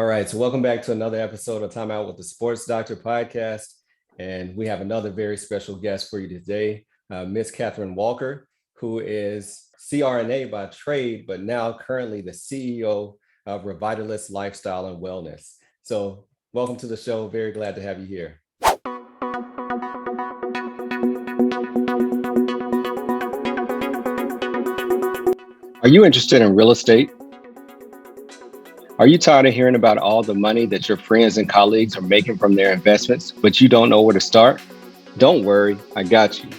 All right, so welcome back to another episode of TimeOut with the SportsDr podcast. And we have another very special guest for you today, Miss Kathryn Walker, who is CRNA by trade, but now currently the CEO of Revitalist Lifestyle and Wellness. So welcome to the show. Very glad to have you here. Are you interested in real estate? Are you tired of hearing about all the money that your friends and colleagues are making from their investments, but you don't know where to start? Don't worry, I got you.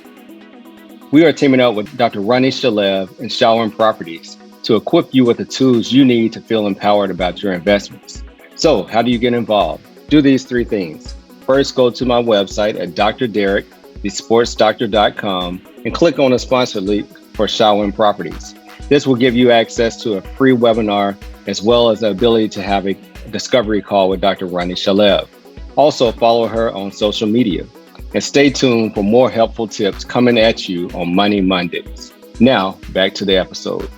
We are teaming up with Dr. Ronnie, Shalev, and Shalwin Properties to equip you with the tools you need to feel empowered about your investments. So how do you get involved? Do these three things. First, go to my website at Dr.Derrick, thesportsdr.com, and click on the sponsor link for Shalwin Properties. This will give you access to a free webinar as well as the ability to have a discovery call with Dr. Ronnie Shalev. Also follow her on social media and stay tuned for more helpful tips coming at you on Money Mondays. Now, back to the episode.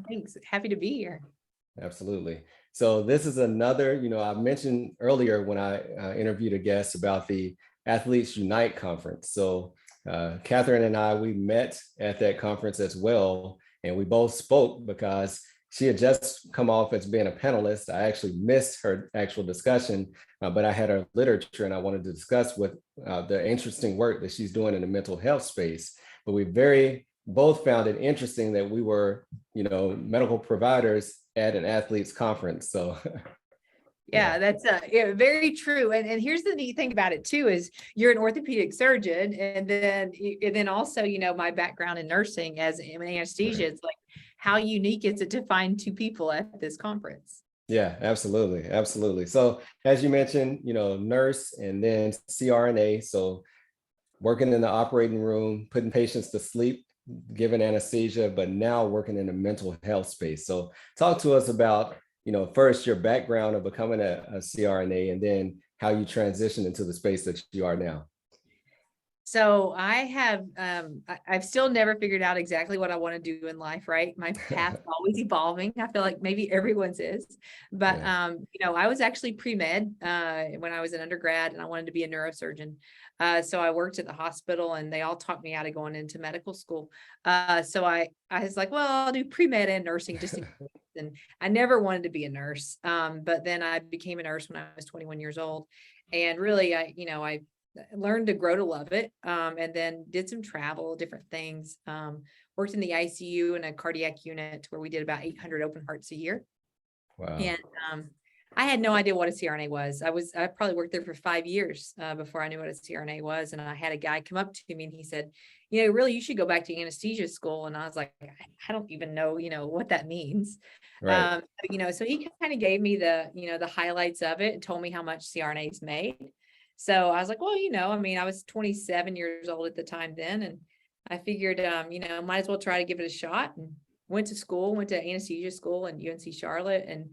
Thanks. Happy to be here. Absolutely. So this is another, I mentioned earlier when I interviewed a guest about the Athletes Unite conference. So Kathryn and I, we met at that conference as well. And we both spoke because she had just come off as being a panelist. I actually missed her actual discussion, but I had her literature and I wanted to discuss with the interesting work that she's doing in the mental health space. But we both found it interesting that we were, medical providers at an athletes conference. So yeah, that's very true. And here's the neat thing about it too, is you're an orthopedic surgeon. And then also, my background in nursing as an anesthesia, it's like, how unique is it to find two people at this conference? Yeah, absolutely. Absolutely. So as you mentioned, nurse and then CRNA. So working in the operating room, putting patients to sleep, giving anesthesia, but now working in the mental health space. So talk to us about first your background of becoming a CRNA and then how you transitioned into the space that you are now. So I've still never figured out exactly what I want to do in life, right? My path's always evolving. I feel like maybe everyone's is, but, I was actually pre-med when I was an undergrad and I wanted to be a neurosurgeon. So I worked at the hospital and they all talked me out of going into medical school. So I was like, well, I'll do pre-med and nursing just in case. And I never wanted to be a nurse. But then I became a nurse when I was 21 years old. And really, I learned to grow to love it. And then did some travel, different things. Worked in the ICU in a cardiac unit where we did about 800 open hearts a year. Wow. And I had no idea what a CRNA was. I probably worked there for 5 years before I knew what a CRNA was. And I had a guy come up to me and he said, really, you should go back to anesthesia school. And I was like, I don't even know, what that means. Right. So he kind of gave me the highlights of it and told me how much CRNAs made. So I was like, well, I was 27 years old at the time then. And I figured, might as well try to give it a shot, and went to anesthesia school in UNC Charlotte. And,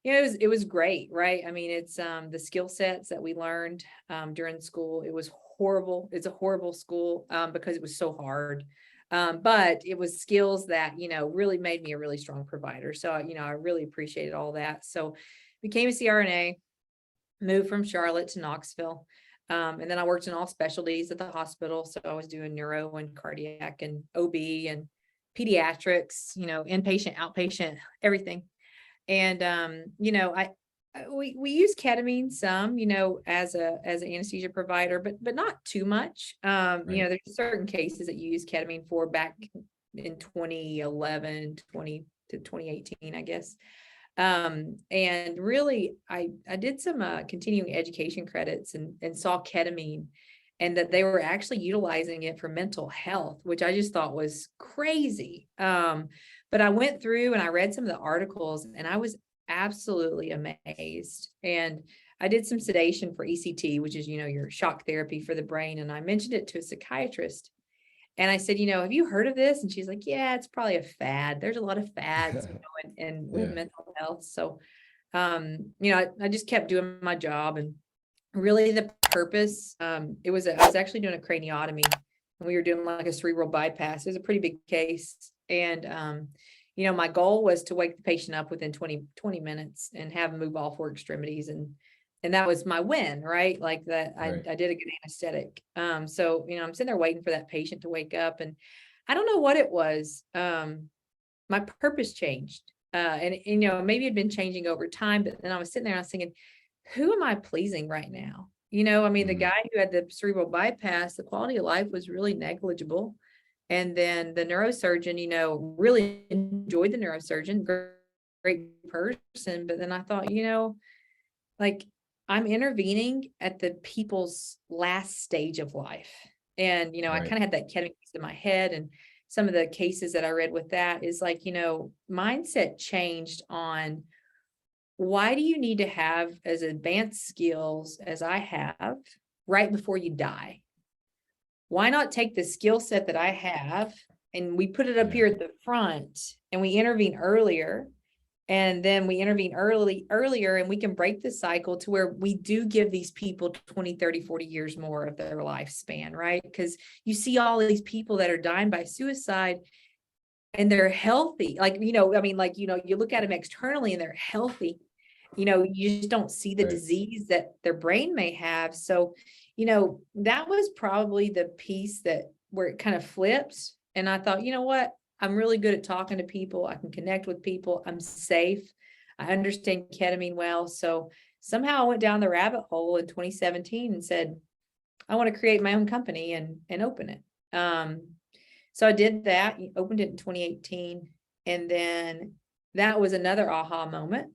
it was great, right? It's the skill sets that we learned during school. It was horrible. It's a horrible school because it was so hard. But it was skills that, really made me a really strong provider. So, I really appreciated all that. So became a CRNA. Moved from Charlotte to Knoxville. And then I worked in all specialties at the hospital. So I was doing neuro and cardiac and OB and pediatrics, inpatient, outpatient, everything. And, we use ketamine some, as an anesthesia provider, but not too much. Right. There's certain cases that you use ketamine for back in 2011, 20 to 2018, I guess. And really I did some continuing education credits and saw ketamine, and that they were actually utilizing it for mental health, which I just thought was crazy. But I went through and I read some of the articles and I was absolutely amazed. And I did some sedation for ECT, which is, your shock therapy for the brain. And I mentioned it to a psychiatrist. And I said, have you heard of this? And she's like, yeah, it's probably a fad. There's a lot of fads, and with mental health. So, I just kept doing my job, and really the purpose, I was actually doing a craniotomy we were doing like a cerebral bypass. It was a pretty big case. And, my goal was to wake the patient up within 20 minutes and have them move all four extremities. And that was my win, right? Like that, Right. I did a good anesthetic. So, I'm sitting there waiting for that patient to wake up, and I don't know what it was. My purpose changed. And maybe it had been changing over time, but then I was sitting there and I was thinking, who am I pleasing right now? The guy who had the cerebral bypass, the quality of life was really negligible. And then the neurosurgeon, really enjoyed the neurosurgeon, great person. But then I thought, like I'm intervening at the people's last stage of life. And, I Right. kind of had that ketamine piece in my head, and some of the cases that I read with that is like, mindset changed on why do you need to have as advanced skills as I have right before you die? Why not take the skill set that I have and we put it up here at the front and we intervene earlier, and then we intervene earlier, and we can break the cycle to where we do give these people 20, 30, 40 years more of their lifespan, right? Because you see all of these people that are dying by suicide and they're healthy. You look at them externally and they're healthy. You just don't see the disease that their brain may have. So, that was probably the piece where it kind of flipped. And I thought, you know what? I'm really good at talking to people. I can connect with people. I'm safe. I understand ketamine well. So somehow I went down the rabbit hole in 2017 and said, I want to create my own company and open it. So I did that, opened it in 2018. And then that was another aha moment.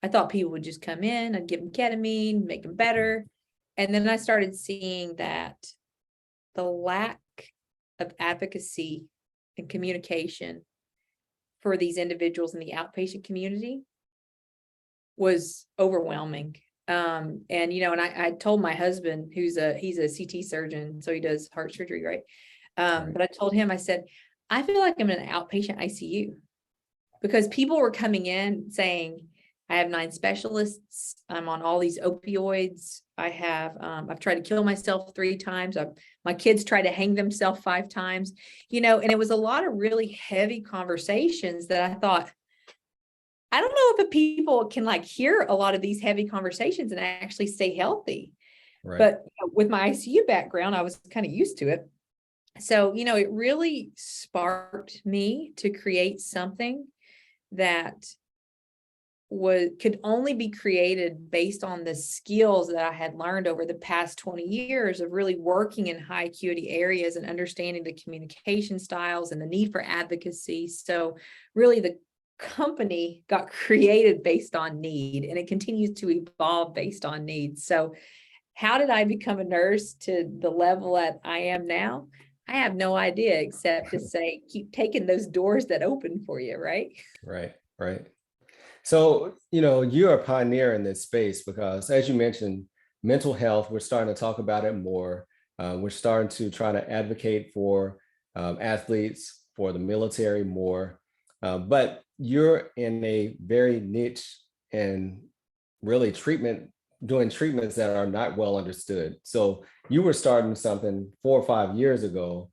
I thought people would just come in, I'd give them ketamine, make them better. And then I started seeing that the lack of advocacy and communication for these individuals in the outpatient community was overwhelming. And I told my husband, he's a CT surgeon, so he does heart surgery, right? But I told him, I said, I feel like I'm in an outpatient ICU, because people were coming in saying, I have 9 specialists. I'm on all these opioids. I've tried to kill myself 3 times. My kids tried to hang themselves 5 times, and it was a lot of really heavy conversations that I thought, I don't know if people can hear a lot of these heavy conversations and actually stay healthy. Right. But with my ICU background, I was kind of used to it. So, it really sparked me to create something that could only be created based on the skills that I had learned over the past 20 years of really working in high acuity areas and understanding the communication styles and the need for advocacy. So really the company got created based on need, and it continues to evolve based on need. So how did I become a nurse to the level that I am now? I have no idea, except to say, keep taking those doors that open for you, right? Right. So, you're a pioneer in this space because, as you mentioned, mental health, we're starting to talk about it more. We're starting to try to advocate for athletes, for the military more. But you're in a very niche and really doing treatments that are not well understood. So you were starting something 4 or 5 years ago.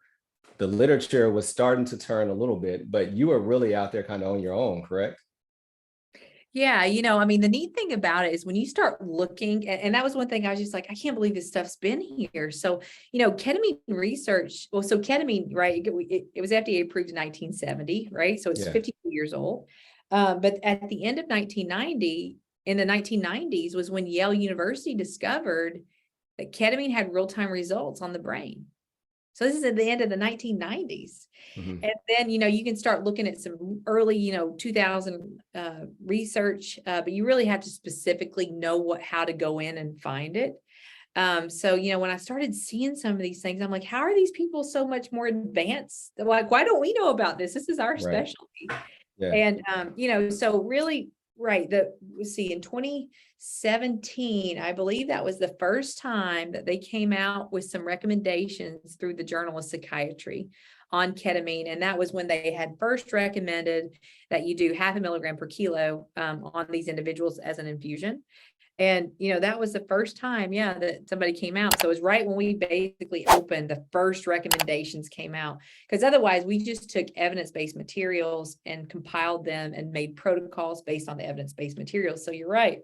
The literature was starting to turn a little bit, but you were really out there kind of on your own, correct? Yeah, the neat thing about it is when you start looking, and that was one thing I was just like, I can't believe this stuff's been here. So, ketamine research, well, so ketamine, right, it was FDA approved in 1970, right? So it's 52 years old. But at the end of 1990, in the 1990s was when Yale University discovered that ketamine had real-time results on the brain. So this is at the end of the 1990s. Mm-hmm. And then, you can start looking at some early, 2000 research, but you really have to specifically know how to go in and find it. So, when I started seeing some of these things, I'm like, how are these people so much more advanced? They're like, why don't we know about this? This is our specialty. Yeah. And, so really, right. Let's see, in 2017, I believe that was the first time that they came out with some recommendations through the Journal of Psychiatry on ketamine. And that was when they had first recommended that you do 0.5 milligram per kilo on these individuals as an infusion. And, that was the first time, that somebody came out. So it was right when we basically opened, the first recommendations came out. Because otherwise we just took evidence-based materials and compiled them and made protocols based on the evidence-based materials. So you're right.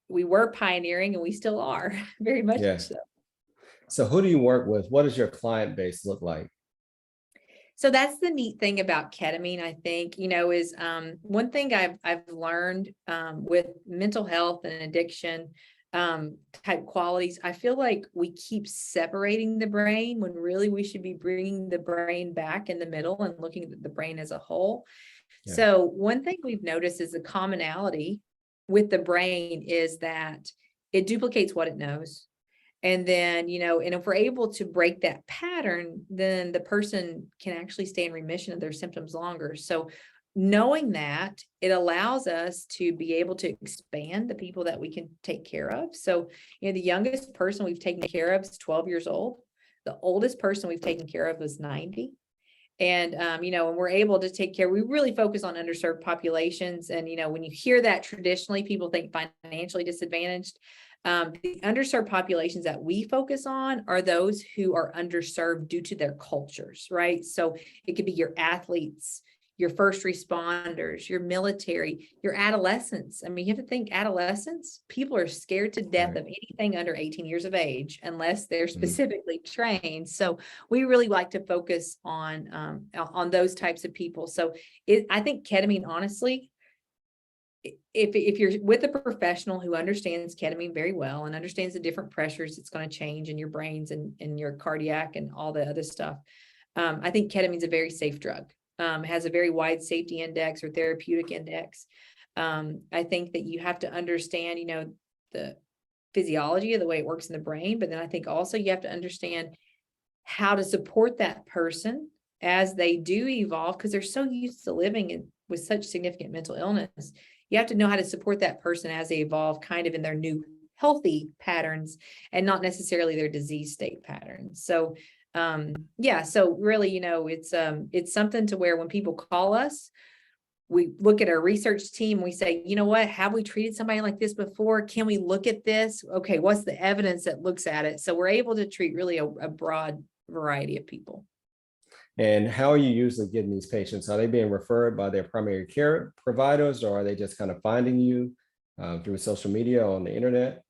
We were pioneering and we still are very much Yes. so. So who do you work with? What does your client base look like? So that's the neat thing about ketamine, I think, is one thing I've learned with mental health and addiction type qualities. I feel like we keep separating the brain when really we should be bringing the brain back in the middle and looking at the brain as a whole. Yeah. So one thing we've noticed is the commonality with the brain is that it duplicates what it knows. And then, and if we're able to break that pattern, then the person can actually stay in remission of their symptoms longer. So knowing that, it allows us to be able to expand the people that we can take care of. So, the youngest person we've taken care of is 12 years old. The oldest person we've taken care of was 90. And, and we're able to take care, we really focus on underserved populations. And, when you hear that traditionally, people think financially disadvantaged. The underserved populations that we focus on are those who are underserved due to their cultures, right? So it could be your athletes, your first responders, your military, your adolescents. I mean, you have to think adolescents, people are scared to death of anything under 18 years of age, unless they're specifically trained. So we really like to focus on those types of people. So I think ketamine, honestly, if you're with a professional who understands ketamine very well and understands the different pressures it's going to change in your brains and your cardiac and all the other stuff, I think ketamine is a very safe drug. It has a very wide safety index or therapeutic index. I think that you have to understand, the physiology of the way it works in the brain, but then I think also you have to understand how to support that person as they do evolve, because they're so used to living with such significant mental illness. You have to know how to support that person as they evolve kind of in their new healthy patterns and not necessarily their disease state patterns. So, so really, it's something to where when people call us, we look at our research team, we say, you know what, have we treated somebody like this before? Can we look at this? Okay, what's the evidence that looks at it? So we're able to treat really a broad variety of people. And how are you usually getting these patients? Are they being referred by their primary care providers, or are they just kind of finding you through social media or on the internet?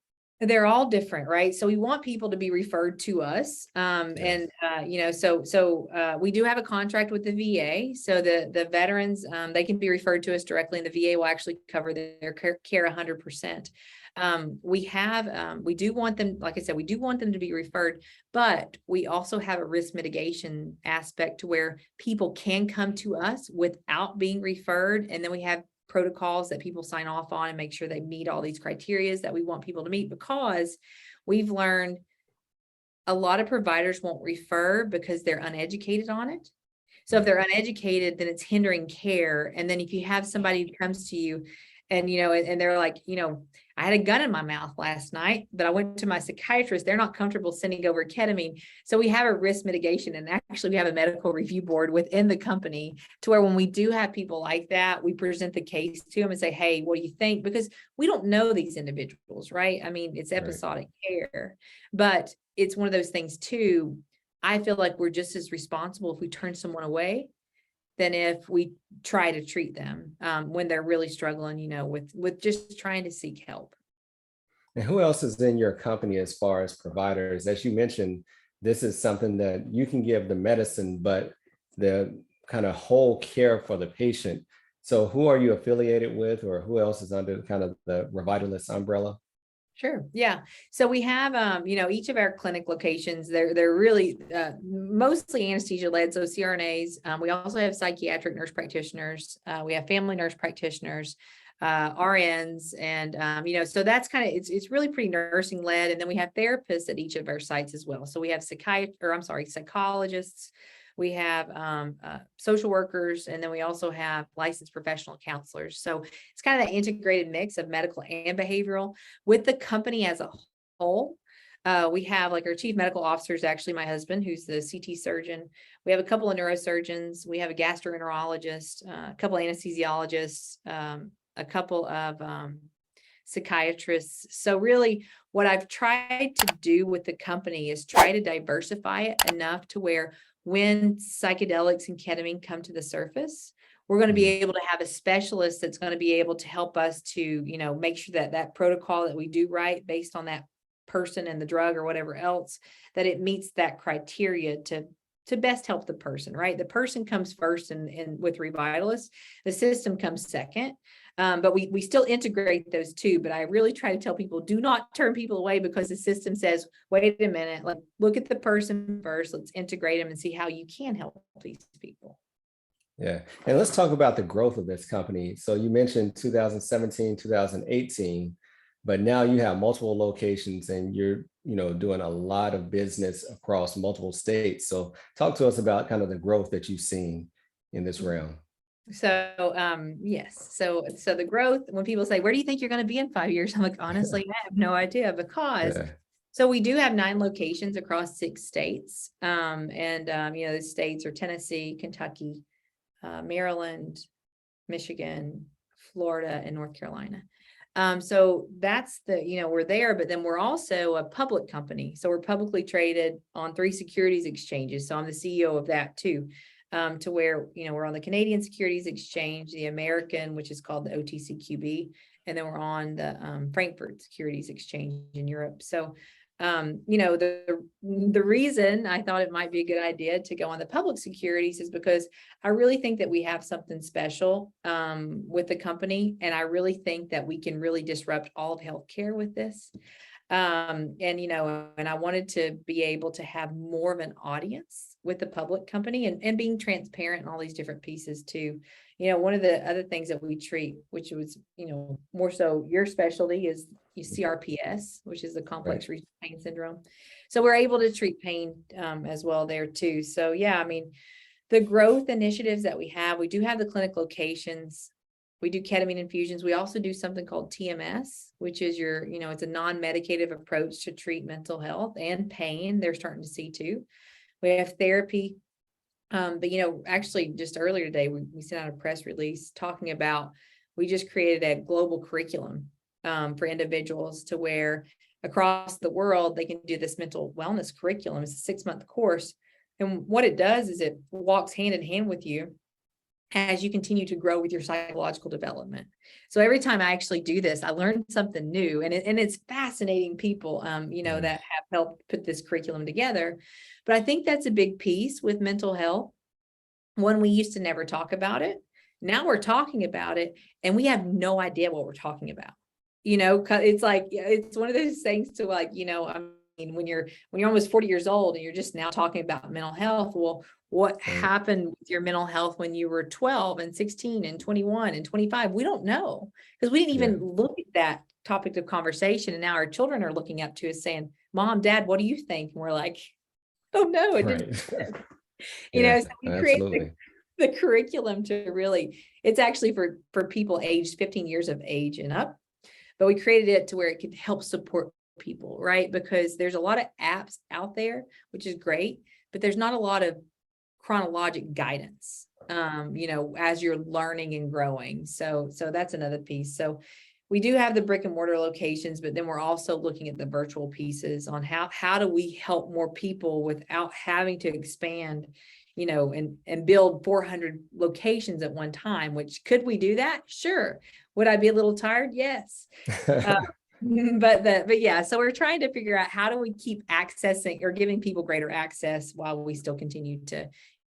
They're all different, right? So we want people to be referred to us. Yes. And, so we do have a contract with the VA. So the veterans, they can be referred to us directly, and the VA will actually cover their care 100%. We do want them, like I said, we do want them to be referred, but we also have a risk mitigation aspect to where people can come to us without being referred. And then we have protocols that people sign off on and make sure they meet all these criteria that we want people to meet, because we've learned a lot of providers won't refer because they're uneducated on it. So if they're uneducated, then it's hindering care. And then if you have somebody who comes to you and, and they're like, I had a gun in my mouth last night, but I went to my psychiatrist, they're not comfortable sending over ketamine. So we have a risk mitigation, and actually we have a medical review board within the company to where when we do have people like that, we present the case to them and say, hey, what do you think? Because we don't know these individuals, right? I mean, it's episodic care, but it's one of those things too. I feel like we're just as responsible if we turn someone away than if we try to treat them when they're really struggling, with just trying to seek help. And who else is in your company as far as providers? As you mentioned, this is something that you can give the medicine, but the kind of whole care for the patient. So who are you affiliated with, or who else is under kind of the Revitalist umbrella? Sure. Yeah. So we have, each of our clinic locations, they're really mostly anesthesia led. So CRNAs. We also have psychiatric nurse practitioners. We have family nurse practitioners, RNs, and so that's kind of it's really pretty nursing led. And then we have therapists at each of our sites as well. So we have psychologists. We have social workers, and then we also have licensed professional counselors. So it's kind of that integrated mix of medical and behavioral. With the company as a whole, we have like our chief medical officer is actually my husband, who's the CT surgeon. We have a couple of neurosurgeons. We have a gastroenterologist, a couple of anesthesiologists, a couple of psychiatrists. So really what I've tried to do with the company is try to diversify it enough to where when psychedelics and ketamine come to the surface, we're going to be able to have a specialist that's going to be able to help us to, you know, make sure that that protocol that we do right based on that person and the drug or whatever else, that it meets that criteria to best help the person, right? The person comes first and with Revitalist, the system comes second. But we still integrate those two. But I really try to tell people, do not turn people away because the system says, wait a minute, like look at the person first. Let's integrate them and see how you can help these people. Yeah. And let's talk about the growth of this company. So you mentioned 2017, 2018, but now you have multiple locations and you're, you know, doing a lot of business across multiple states. So talk to us about kind of the growth that you've seen in this realm. So, yes. So the growth, when people say, where do you think you're going to be in 5 years? I'm like, honestly, I have no idea because so we do have 9 locations across 6 states. You know, the states are Tennessee, Kentucky, Maryland, Michigan, Florida, and North Carolina. So that's you know, we're there, but then we're also a public company. So we're publicly traded on 3 securities exchanges. So I'm the CEO of that too, to where, you know, we're on the Canadian Securities Exchange, the American, which is called the OTCQB, and then we're on the Frankfurt Securities Exchange in Europe. So you know, the reason I thought it might be a good idea to go on the public securities is because I really think that we have something special with the company. And I really think that we can really disrupt all of healthcare with this. And, you know, and I wanted to be able to have more of an audience with the public company and being transparent in all these different pieces too. You know, one of the other things that we treat, which was, you know, more so your specialty is CRPS, which is the complex regional pain syndrome. So we're able to treat pain as well there too. So yeah, I mean, the growth initiatives that we do have the clinic locations. We do ketamine infusions. We also do something called TMS, which is you know, it's a non-medicative approach to treat mental health and pain. They're starting to see too. We have therapy. But, you know, actually just earlier today, we sent out a press release talking about, we just created a global curriculum for individuals to where across the world, they can do this mental wellness curriculum. It's a 6-month course. And what it does is it walks hand in hand with you as you continue to grow with your psychological development. So every time I actually do this, I learn something new, and it's fascinating people, you know, that have helped put this curriculum together. But I think that's a big piece with mental health. One, we used to never talk about it. Now we're talking about it and we have no idea what we're talking about. You know, it's like, it's one of those things to like, you know, I mean, when you're almost 40 years old and you're just now talking about mental health, well, what happened with your mental health when you were 12 and 16 and 21 and 25? We don't know because we didn't even look at that topic of conversation. And now our children are looking up to us saying, Mom, Dad, what do you think? And we're like, oh no, it didn't. You know, so we create the curriculum to really, it's actually for people aged 15 years of age and up, but we created it to where it could help support people, right? Because there's a lot of apps out there, which is great, but there's not a lot of chronologic guidance, you know, as you're learning and growing. So that's another piece. So we do have the brick and mortar locations, but then we're also looking at the virtual pieces on how do we help more people without having to expand, you know, and build 400 locations at one time, which could we do that? Sure. Would I be a little tired? Yes. But yeah, so we're trying to figure out how do we keep accessing or giving people greater access while we still continue to,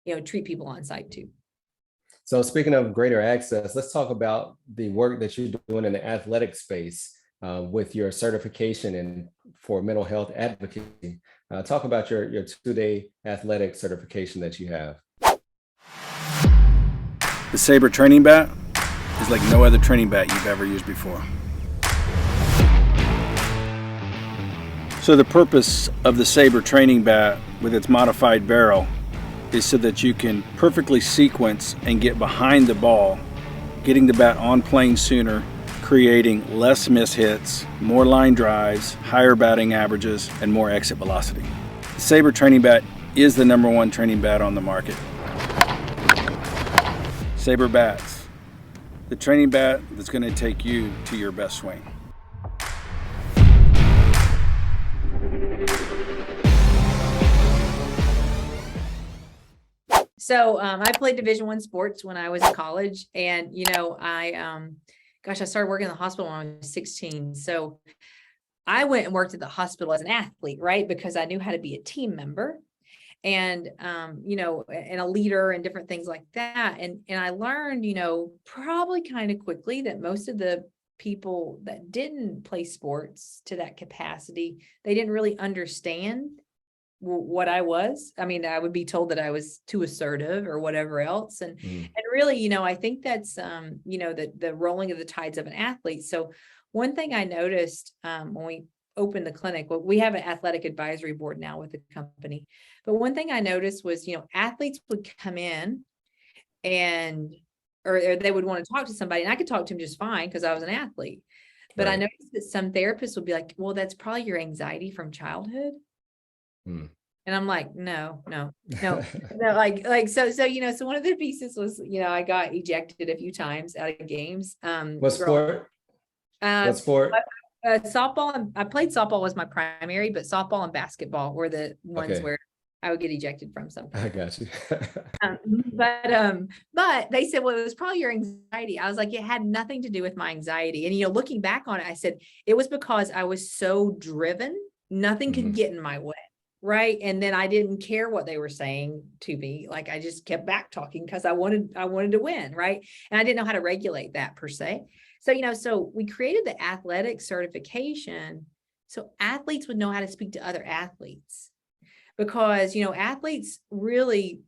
you know, treat people on site too. So speaking of greater access, let's talk about the work that you're doing in the athletic space with your certification and for mental health advocacy. Talk about your 2-day athletic certification that you have. The Sabre training bat is like no other training bat you've ever used before. So the purpose of the Sabre training bat with its modified barrel is so that you can perfectly sequence and get behind the ball, getting the bat on plane sooner, creating less miss hits, more line drives, higher batting averages, and more exit velocity. The Sabre training bat is the #1 training bat on the market. Sabre Bats, the training bat that's going to take you to your best swing. So I played Division I sports when I was in college, and I started working in the hospital when I was 16. So I went and worked at the hospital as an athlete, right? Because I knew how to be a team member and and a leader and different things like that. And I learned, probably kind of quickly that most of the people that didn't play sports to that capacity, they didn't really understand what I was. I mean, I would be told that I was too assertive or whatever else. And really, I think that's the rolling of the tides of an athlete. So one thing I noticed when we opened the clinic, well, we have an athletic advisory board now with the company. But one thing I noticed was, athletes would come in or they would want to talk to somebody, and I could talk to them just fine because I was an athlete. But I noticed that some therapists would be like, well, that's probably your anxiety from childhood. And I'm like, no, so one of the pieces was, I got ejected a few times out of games. What sport? Softball. And I played softball was my primary, but softball and basketball were the ones where I would get ejected from something. I got you. But they said, well, it was probably your anxiety. I was like, it had nothing to do with my anxiety. And, looking back on it, I said, it was because I was so driven, nothing could get in my way. Right. And then I didn't care what they were saying to me. Like, I just kept back talking because I wanted to win. Right. And I didn't know how to regulate that per se. So, so we created the athletic certification so athletes would know how to speak to other athletes, because, athletes really,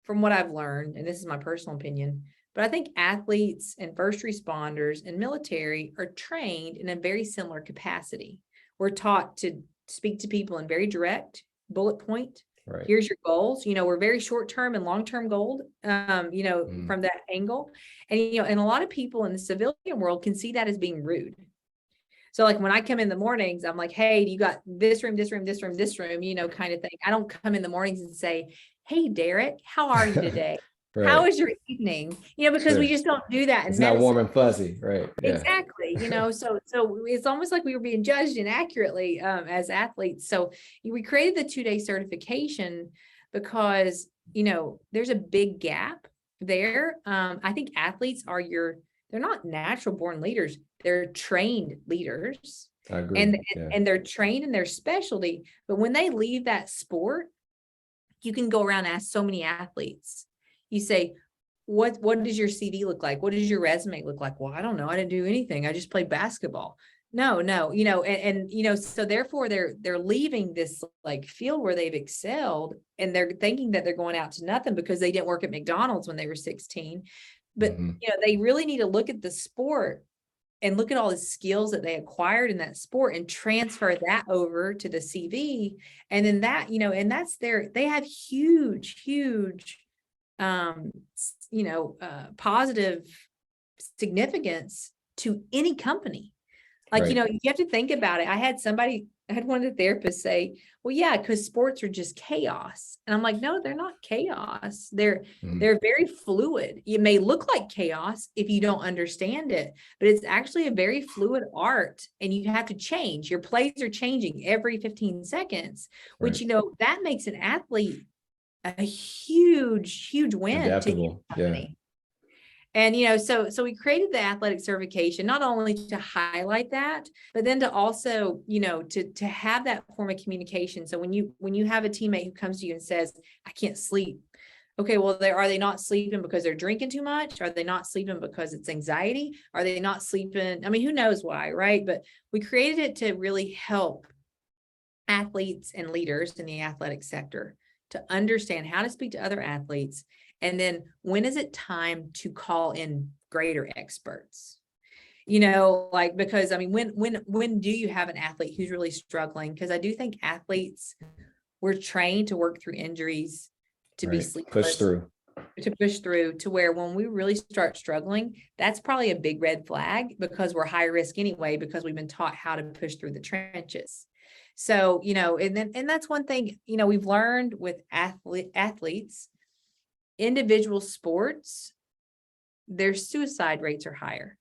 from what I've learned, and this is my personal opinion, but I think athletes and first responders and military are trained in a very similar capacity. We're taught to speak to people in very direct bullet point. Right. Here's your goals. We're very short-term and long-term goal, from that angle. And, and a lot of people in the civilian world can see that as being rude. So like when I come in the mornings, I'm like, hey, you got this room, this room, this room, this room, kind of thing. I don't come in the mornings and say, hey, Derrick, how are you today? Right. How was your evening? Because we just don't do that. It's not warm and fuzzy, right? Yeah. Exactly. So it's almost like we were being judged inaccurately as athletes. So we created the 2-day certification because, there's a big gap there. I think athletes they're not natural born leaders. They're trained leaders. I agree. And they're trained in their specialty. But when they leave that sport, you can go around and ask so many athletes. You say, what does your CV look like? What does your resume look like? Well, I don't know. I didn't do anything. I just played basketball. No, so therefore they're leaving this like field where they've excelled, and they're thinking that they're going out to nothing because they didn't work at McDonald's when they were 16. But, they really need to look at the sport and look at all the skills that they acquired in that sport and transfer that over to the CV. And then that, and that's they have huge, positive significance to any company. Like, you have to think about it. I had one of the therapists say, well, yeah, because sports are just chaos. And I'm like, no, they're not chaos. They're very fluid. It may look like chaos if you don't understand it, but it's actually a very fluid art, and you have to change. Your plays are changing every 15 seconds, which, that makes an athlete a huge win. Adaptable. To your company. And, so we created the athletic certification, not only to highlight that, but then to also, to have that form of communication. So when you have a teammate who comes to you and says, I can't sleep. Okay, well, are they not sleeping because they're drinking too much? Are they not sleeping because it's anxiety? Are they not sleeping? I mean, who knows why, right? But we created it to really help athletes and leaders in the athletic sector to understand how to speak to other athletes. And then when is it time to call in greater experts? Because I mean, when do you have an athlete who's really struggling? Because I do think athletes, we're trained to work through injuries, to be sleepless, to push through to where when we really start struggling, that's probably a big red flag, because we're high risk anyway, because we've been taught how to push through the trenches. So, and that's one thing, we've learned with athletes, individual sports, their suicide rates are higher,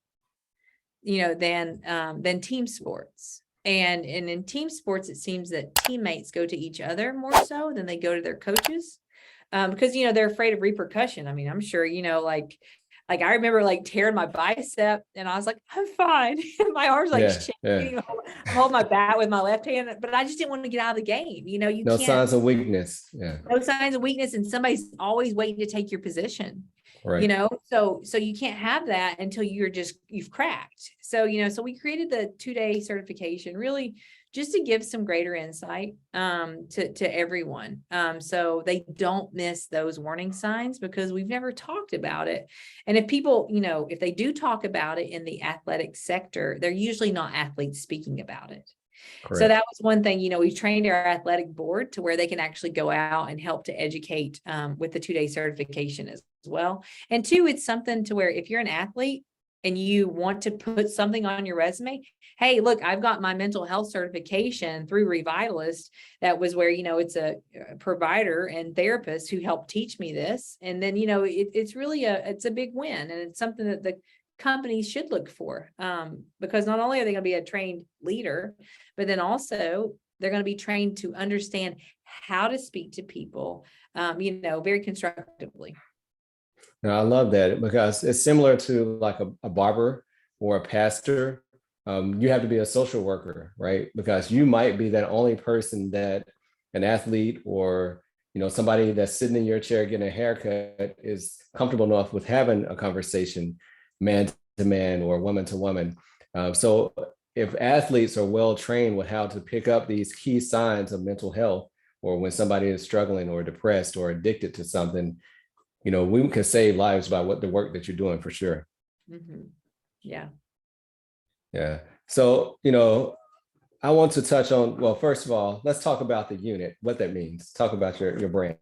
than team sports. And in team sports, it seems that teammates go to each other more so than they go to their coaches. because, they're afraid of repercussion. I mean, I'm sure, like I remember like tearing my bicep and I was like, I'm fine. My arms like shaking. I'm holding my bat with my left hand, but I just didn't want to get out of the game. You No can't. signs of weakness. Yeah. No signs of weakness. And somebody's always waiting to take your position. Right. So you can't have that until you've cracked. So, so we created the 2-day certification really just to give some greater insight to everyone. So they don't miss those warning signs because we've never talked about it. And if people, if they do talk about it in the athletic sector, they're usually not athletes speaking about it. Correct. So that was one thing, we've trained our athletic board to where they can actually go out and help to educate with the 2-day certification as well. And 2, it's something to where if you're an athlete and you want to put something on your resume, hey, look, I've got my mental health certification through Revitalist. That was where, it's a provider and therapist who helped teach me this. And then, it's really it's a big win. And it's something that the companies should look for because not only are they going to be a trained leader, but then also they're going to be trained to understand how to speak to people, very constructively. Now, I love that because it's similar to like a barber or a pastor. You have to be a social worker, right? Because you might be that only person that an athlete or somebody that's sitting in your chair getting a haircut is comfortable enough with having a conversation, man to man or woman to woman. So if athletes are well trained with how to pick up these key signs of mental health, or when somebody is struggling or depressed or addicted to something, we can save lives by the work that you're doing for sure. Mm-hmm. Yeah. Yeah. So, I want to touch on, well, first of all, let's talk about the unit, what that means. Talk about your brand.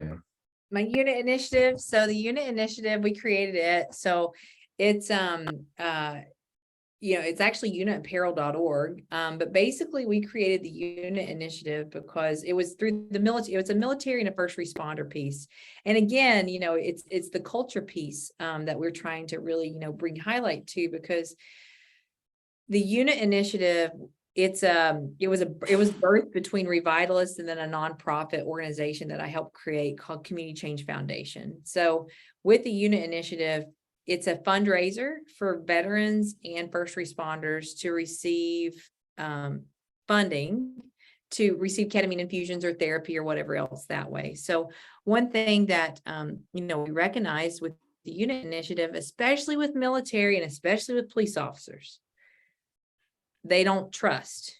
My unit initiative. So the unit initiative, we created it. So it's, it's actually unitapparel.org. But basically we created the unit initiative because it was through the military. It was a military and a first responder piece. And again, it's the culture piece that we're trying to really, bring highlight to, because the unit initiative, it was birthed between Revitalist and then a nonprofit organization that I helped create called Community Change Foundation. So with the unit initiative, it's a fundraiser for veterans and first responders to receive funding to receive ketamine infusions or therapy or whatever else that way. So one thing that, we recognize with the unit initiative, especially with military and especially with police officers, they don't trust,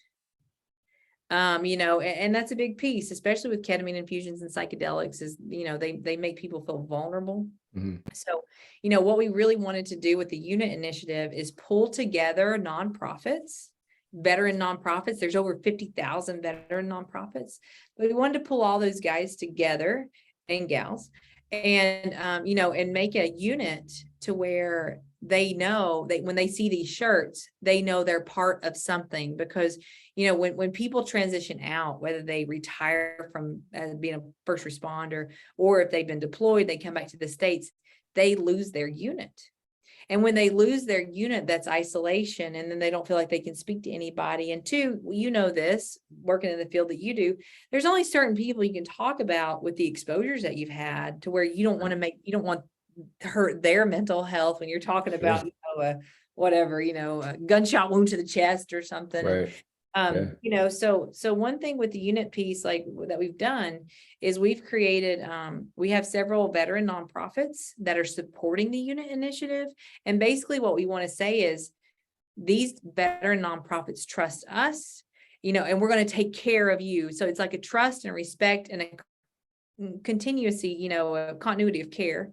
and that's a big piece, especially with ketamine infusions and psychedelics is, they make people feel vulnerable. Mm-hmm. So, what we really wanted to do with the unit initiative is pull together nonprofits, veteran nonprofits. There's over 50,000 veteran nonprofits, but we wanted to pull all those guys together and gals and, and make a unit to where they know that when they see these shirts, they know they're part of something. Because, when people transition out, whether they retire from being a first responder, or if they've been deployed, they come back to the States, they lose their unit. And when they lose their unit, that's isolation. And then they don't feel like they can speak to anybody. And 2, this, working in the field that you do, there's only certain people you can talk about with the exposures that you've had, to where you don't want to hurt their mental health when you're talking about, a gunshot wound to the chest or something. Right. So one thing with the unit piece, like that we've done, is we've created, we have several veteran nonprofits that are supporting the unit initiative. And basically what we want to say is these veteran nonprofits trust us, and we're going to take care of you. So it's like a trust and respect and a continuity, a continuity of care.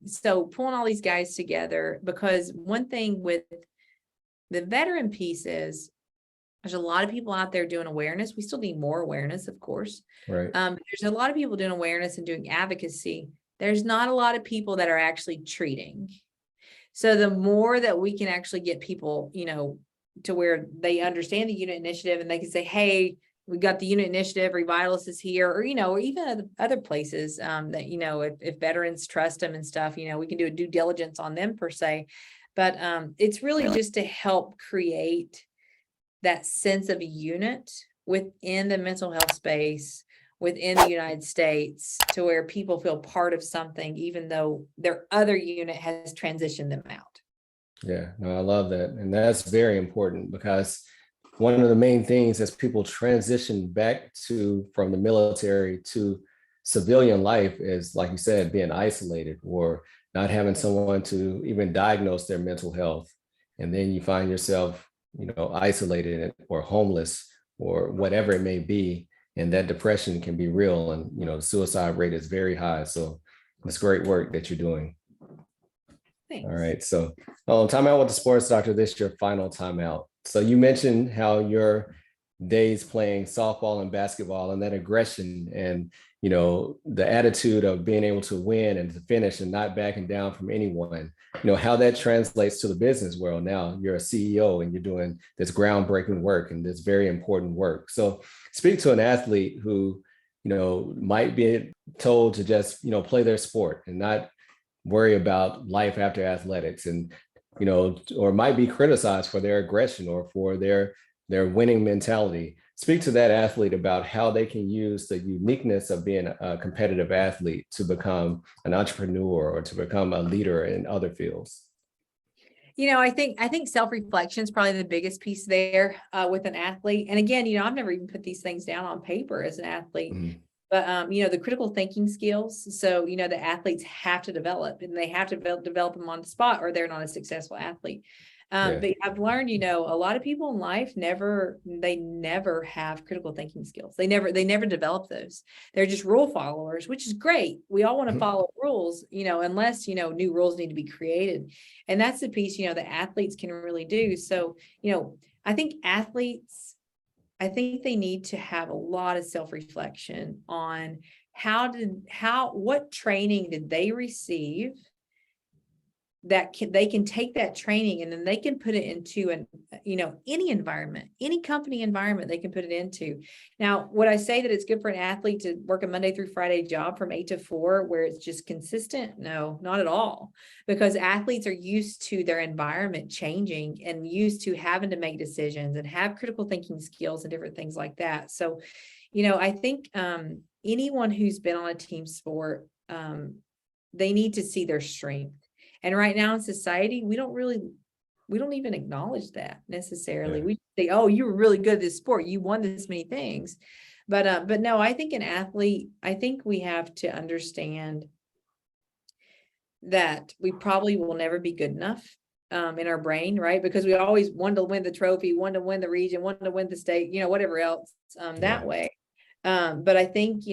So pulling all these guys together, because one thing with the veteran piece is there's a lot of people out there doing awareness. We still need more awareness, of course. Right. There's a lot of people doing awareness and doing advocacy. There's not a lot of people that are actually treating. So the more that we can actually get people, to where they understand the unit initiative and they can say, hey, we got the unit initiative, Revitalist is here, or, or even other places that, if veterans trust them and stuff, we can do a due diligence on them per se. But it's really just to help create that sense of a unit within the mental health space, within the United States to where people feel part of something, even though their other unit has transitioned them out. Yeah, no, I love that. And that's very important, because one of the main things as people transition back from the military to civilian life is, like you said, being isolated or not having someone to even diagnose their mental health. And then you find yourself, isolated or homeless or whatever it may be. And that depression can be real. And, the suicide rate is very high. So it's great work that you're doing. Thanks. All right. So timeout with the sports doctor. This is your final timeout. So you mentioned how your days playing softball and basketball and that aggression and, the attitude of being able to win and to finish and not backing down from anyone, how that translates to the business world. Now you're a CEO and you're doing this groundbreaking work and this very important work. So speak to an athlete who, might be told to just, play their sport and not worry about life after athletics, and or might be criticized for their aggression or for their winning mentality. Speak to that athlete about how they can use the uniqueness of being a competitive athlete to become an entrepreneur or to become a leader in other fields. I think self-reflection is probably the biggest piece there with an athlete. And again, I've never even put these things down on paper as an athlete. Mm-hmm. But, the critical thinking skills. So, the athletes have to develop, and they have to develop them on the spot or they're not a successful athlete. But I've learned, a lot of people in life never have critical thinking skills. They never develop those. They're just rule followers, which is great. We all want to follow rules, unless, new rules need to be created. And that's the piece, the athletes can really do. So, I think they need to have a lot of self-reflection on what training did they receive that they can take that training and then they can put it into any environment, any company environment they can put it into. Now, would I say that it's good for an athlete to work a Monday through Friday job from 8 to 4 where it's just consistent? No, not at all. Because athletes are used to their environment changing and used to having to make decisions and have critical thinking skills and different things like that. So, I think anyone who's been on a team sport, they need to see their strength. And right now in society, we don't even acknowledge that necessarily. Yeah. We say, oh, you were really good at this sport. You won this many things. But no, I think an athlete, I think we have to understand that we probably will never be good enough in our brain, right? Because we always want to win the trophy, want to win the region, want to win the state, whatever else that way. But I think,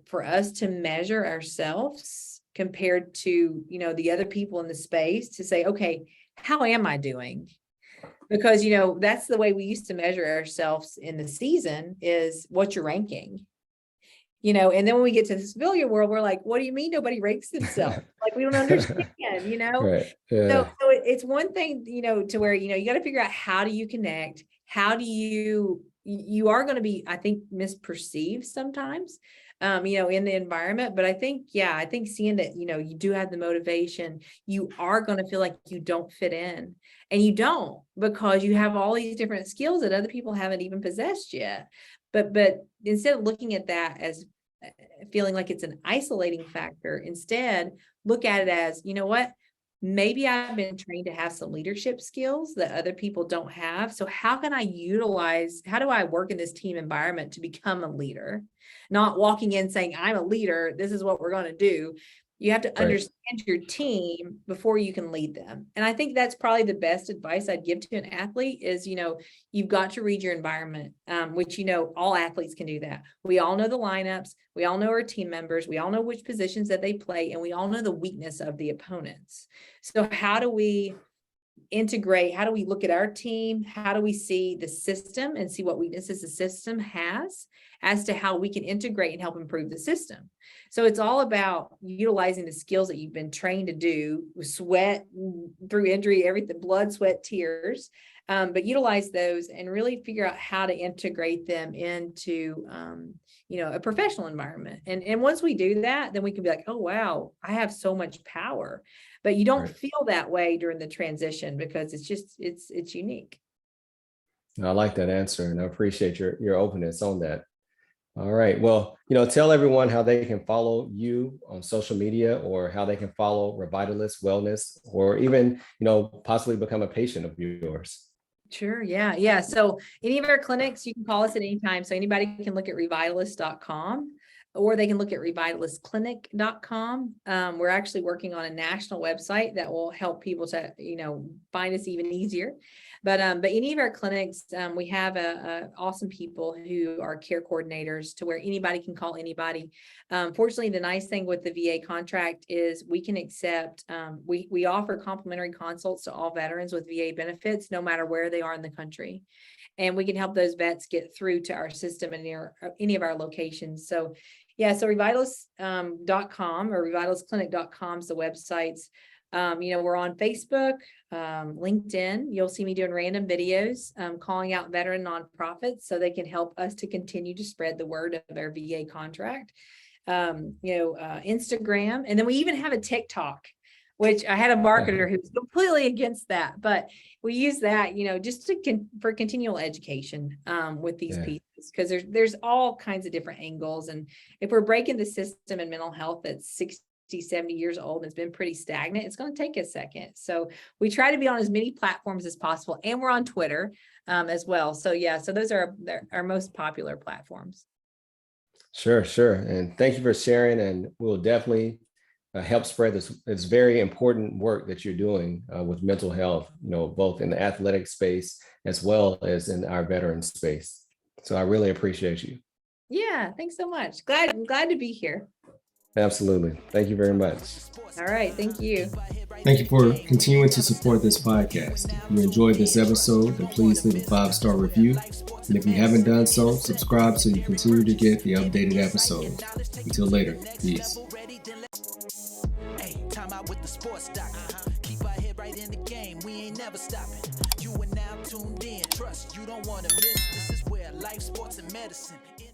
for us to measure ourselves compared to, the other people in the space to say, okay, how am I doing? Because, that's the way we used to measure ourselves in the season is what's your ranking? And then when we get to the civilian world, we're like, what do you mean nobody ranks themselves? Like, we don't understand, Right. Yeah. So it's one thing, to where, you got to figure out how do you connect? How do you are going to be, I think, misperceived sometimes, in the environment. But I think seeing that, you do have the motivation, you are going to feel like you don't fit in, and you don't, because you have all these different skills that other people haven't even possessed yet. But instead of looking at that as feeling like it's an isolating factor, instead look at it as, maybe I've been trained to have some leadership skills that other people don't have. So how do I work in this team environment to become a leader? Not walking in saying, I'm a leader, this is what we're going to do. You have to understand your team before you can lead them. And I think that's probably the best advice I'd give to an athlete is, you've got to read your environment, which, all athletes can do that. We all know the lineups. We all know our team members. We all know which positions that they play, and we all know the weakness of the opponents. So how do we integrate? How do we look at our team? How do we see the system and see what weaknesses the system has as to how we can integrate and help improve the system? So it's all about utilizing the skills that you've been trained to do, sweat through injury, everything, blood, sweat, tears, but utilize those and really figure out how to integrate them into, a professional environment. And once we do that, then we can be like, oh, wow, I have so much power. But you don't feel that way during the transition because it's unique. I like that answer, and I appreciate your openness on that. All right. Well, tell everyone how they can follow you on social media, or how they can follow Revitalist Wellness, or even, possibly become a patient of yours. Sure. Yeah. Yeah. So any of our clinics, you can call us at any time. So anybody can look at revitalist.com, or they can look at revitalistclinic.com. We're actually working on a national website that will help people to, find us even easier. But any of our clinics, we have awesome people who are care coordinators, to where anybody can call anybody. Fortunately, the nice thing with the VA contract is we can accept, we offer complimentary consults to all veterans with VA benefits, no matter where they are in the country. And we can help those vets get through to our system in any of our locations. So yeah, so revitalist.com or revitalistclinic.com is the websites. We're on Facebook, LinkedIn. You'll see me doing random videos, calling out veteran nonprofits so they can help us to continue to spread the word of our VA contract. Instagram, and then we even have a TikTok, which I had a marketer who's completely against that, but we use that, just for continual education with these pieces, because there's all kinds of different angles. And if we're breaking the system in mental health that's 60, 70 years old and it's been pretty stagnant, it's going to take a second. So we try to be on as many platforms as possible, and we're on Twitter as well. So yeah, so those are our most popular platforms. Sure. And thank you for sharing. And we'll definitely help spread this very important work that you're doing with mental health, both in the athletic space as well as in our veteran space. So I really appreciate you. Yeah, thanks so much. I'm glad to be here. Absolutely. Thank you very much. All right. Thank you. Thank you for continuing to support this podcast. If you enjoyed this episode, then please leave a 5-star review. And if you haven't done so, subscribe so you continue to get the updated episodes. Until later, peace. TimeOut with the SportsDr. Keep our head right in the game. We ain't never stopping. You are now tuned in. Trust you don't want to miss. This is where life, sports, and medicine